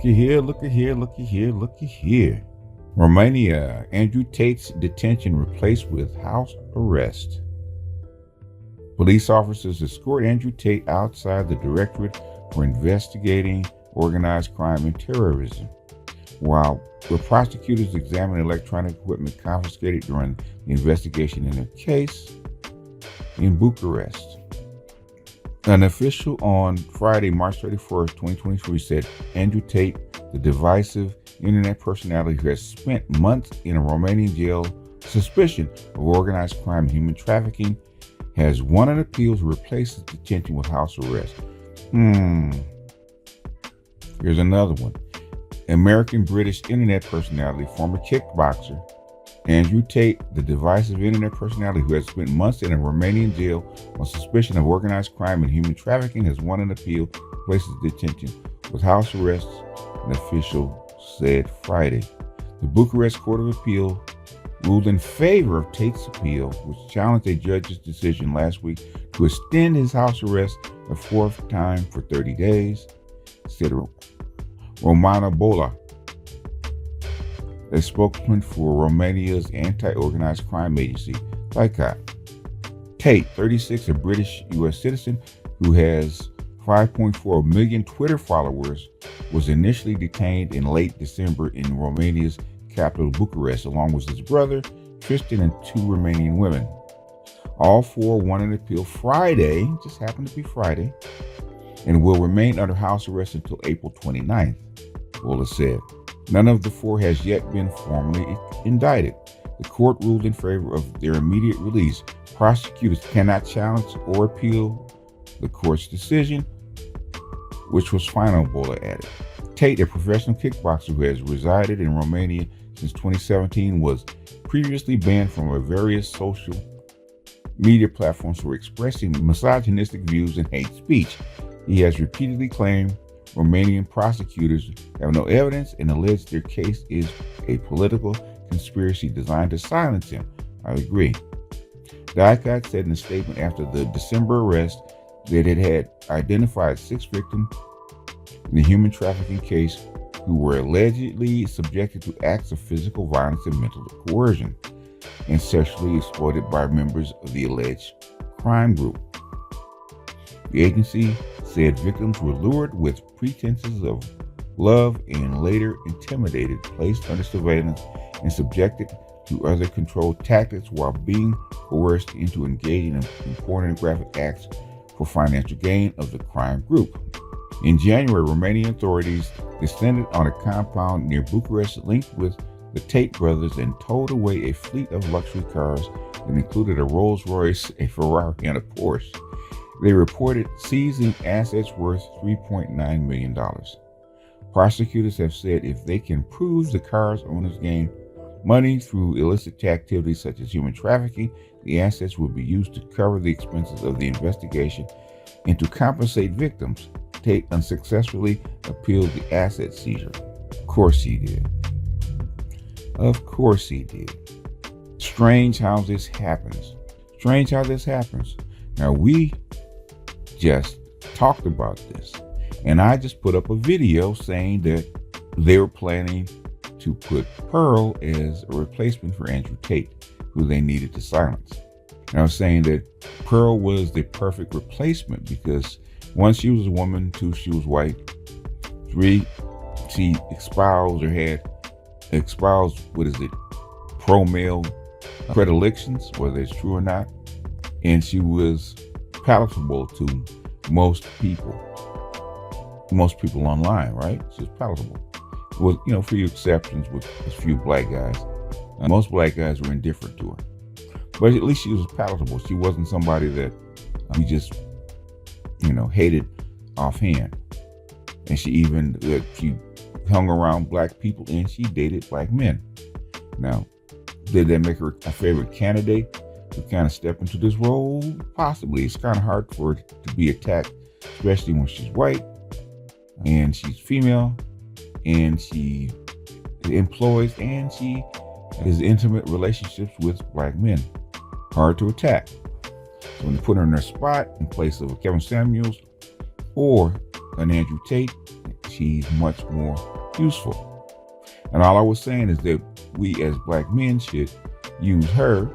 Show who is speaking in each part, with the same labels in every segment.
Speaker 1: Looky here, looky here, looky here, looky here. Romania, Andrew Tate's detention replaced with house arrest. Police officers escort Andrew Tate outside the Directorate for Investigating Organized Crime and Terrorism, while prosecutors examine electronic equipment confiscated during the investigation in a case in Bucharest. An official on Friday, March 31st, 2023 said Andrew Tate, the divisive internet personality who has spent months in a Romanian jail suspicion of organized crime and human trafficking, has won an appeal to replace his detention with house arrest. Here's another one. American-British internet personality, former kickboxer, Andrew Tate, the divisive internet personality who has spent months in a Romanian jail on suspicion of organized crime and human trafficking, has won an appeal to replace his detention with house arrest, an official said Friday. The Bucharest Court of Appeal ruled in favor of Tate's appeal, which challenged a judge's decision last week to extend his house arrest a fourth time for 30 days, said Romana Bola, a spokesman for Romania's anti-organized crime agency, Tate. Tate, 36, a British U.S. citizen who has 5.4 million Twitter followers, was initially detained in late December in Romania's capital, Bucharest, along with his brother, Tristan, and two Romanian women. All four won an appeal Friday, just happened to be Friday, and will remain under house arrest until April 29th, Bola said. None of the four has yet been formally indicted. The court ruled in favor of their immediate release. Prosecutors cannot challenge or appeal the court's decision, which was final, Bola added. Tate, a professional kickboxer who has resided in Romania since 2017, was previously banned from various social media platforms for expressing misogynistic views and hate speech. He has repeatedly claimed Romanian prosecutors have no evidence and alleged their case is a political conspiracy designed to silence him. I agree. Tate said in a statement after the December arrest that it had identified 6 victims in the human trafficking case who were allegedly subjected to acts of physical violence and mental coercion and sexually exploited by members of the alleged crime group. The agency said victims were lured with pretenses of love and later intimidated, placed under surveillance, and subjected to other controlled tactics while being coerced into engaging in pornographic acts for financial gain of the crime group. In January, Romanian authorities descended on a compound near Bucharest linked with the Tate brothers and towed away a fleet of luxury cars that included a Rolls-Royce, a Ferrari, and a Porsche. They reported seizing assets worth $3.9 million. Prosecutors have said if they can prove the car's owners gained money through illicit activities such as human trafficking, the assets will be used to cover the expenses of the investigation and to compensate victims. Tate unsuccessfully appealed the asset seizure. Of course he did. Of course he did. Strange how this happens. Strange how this happens. Now we just talked about this, and I just put up a video saying that they were planning to put Pearl as a replacement for Andrew Tate, who they needed to silence. And I was saying that Pearl was the perfect replacement because 1, she was a woman, 2, she was white, 3, she espoused or had espoused, pro-male predilections, whether it's true or not, and she was palatable to most people online, right? She was palatable. With, few exceptions with a few black guys. Most black guys were indifferent to her. But at least she was palatable. She wasn't somebody that you just, hated offhand. And she even, she hung around black people and she dated black men. Now, did that make her a favorite candidate to kind of step into this role? Possibly. It's kind of hard for her to be attacked, especially when she's white and she's female and she employs and she has intimate relationships with black men. Hard to attack. So when you put her in her spot in place of a Kevin Samuels or an Andrew Tate, she's much more useful. And all I was saying is that we as black men should use her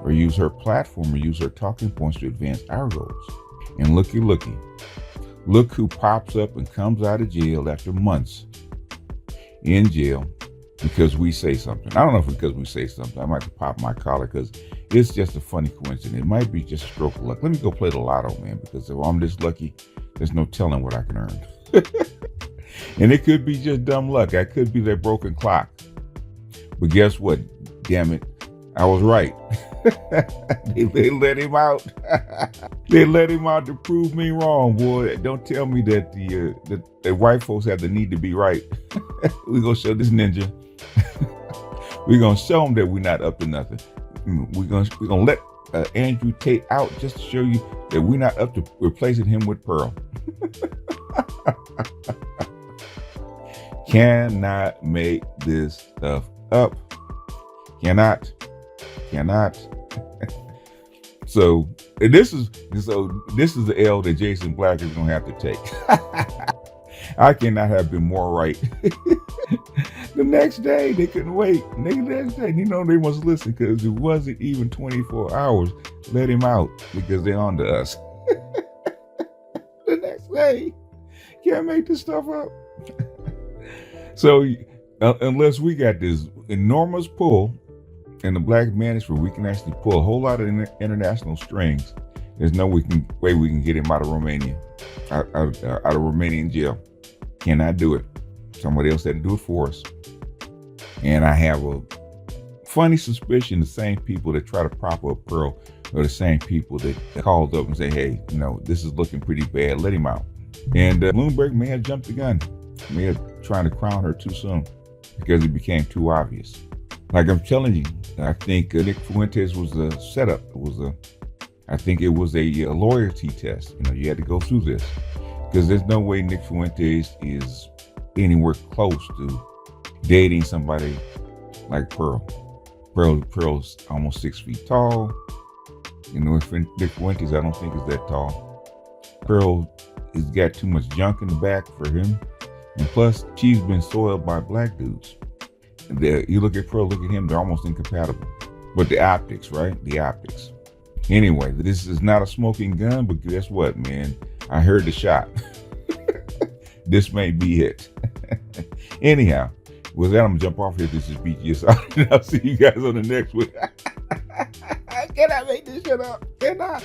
Speaker 1: or use her platform or use her talking points to advance our goals. And looky, look who pops up and comes out of jail after months in jail because we say something. I don't know if it's because we say something. I might have to pop my collar because it's just a funny coincidence. It might be just a stroke of luck. Let me go play the lotto, man, because if I'm this lucky, there's no telling what I can earn. And it could be just dumb luck. I could be that broken clock. But guess what? Damn it. I was right. They let him out. They let him out to prove me wrong, boy. Don't tell me that the white folks have the need to be right. We're going to show this ninja. We're going to show him that we're not up to nothing. We're going to let Andrew Tate out just to show you that we're not up to replacing him with Pearl. Cannot make this stuff up. Cannot. So this is the L that Jason Black is gonna have to take. I cannot have been more right. The next day they couldn't wait. The next day, they must listen because it wasn't even 24 hours. Let him out because they're on to us. The next day, can't make this stuff up. So unless we got this enormous pull in the black manosphere, we can actually pull a whole lot of international strings. There's no way we can get him out of Romania, out of Romanian jail. Cannot do it. Somebody else had to do it for us. And I have a funny suspicion the same people that try to prop up Pearl are the same people that called up and say, hey, this is looking pretty bad. Let him out. And Bloomberg may have jumped the gun. May have trying to crown her too soon because it became too obvious. Like I'm telling you, I think Nick Fuentes was a setup. I think it was a loyalty test. You had to go through this because there's no way Nick Fuentes is anywhere close to dating somebody like Pearl. Pearl's almost 6 feet tall. Nick Fuentes, I don't think is that tall. Pearl has got too much junk in the back for him. And plus, she's been soiled by black dudes. You look at Pearl, look at him, they're almost incompatible. But the optics, right? The optics. Anyway, this is not a smoking gun, but guess what, man? I heard the shot. This may be it. Anyhow, with that, I'm going to jump off here. This is BGS. And I'll see you guys on the next one. Cannot make this shit up. Cannot.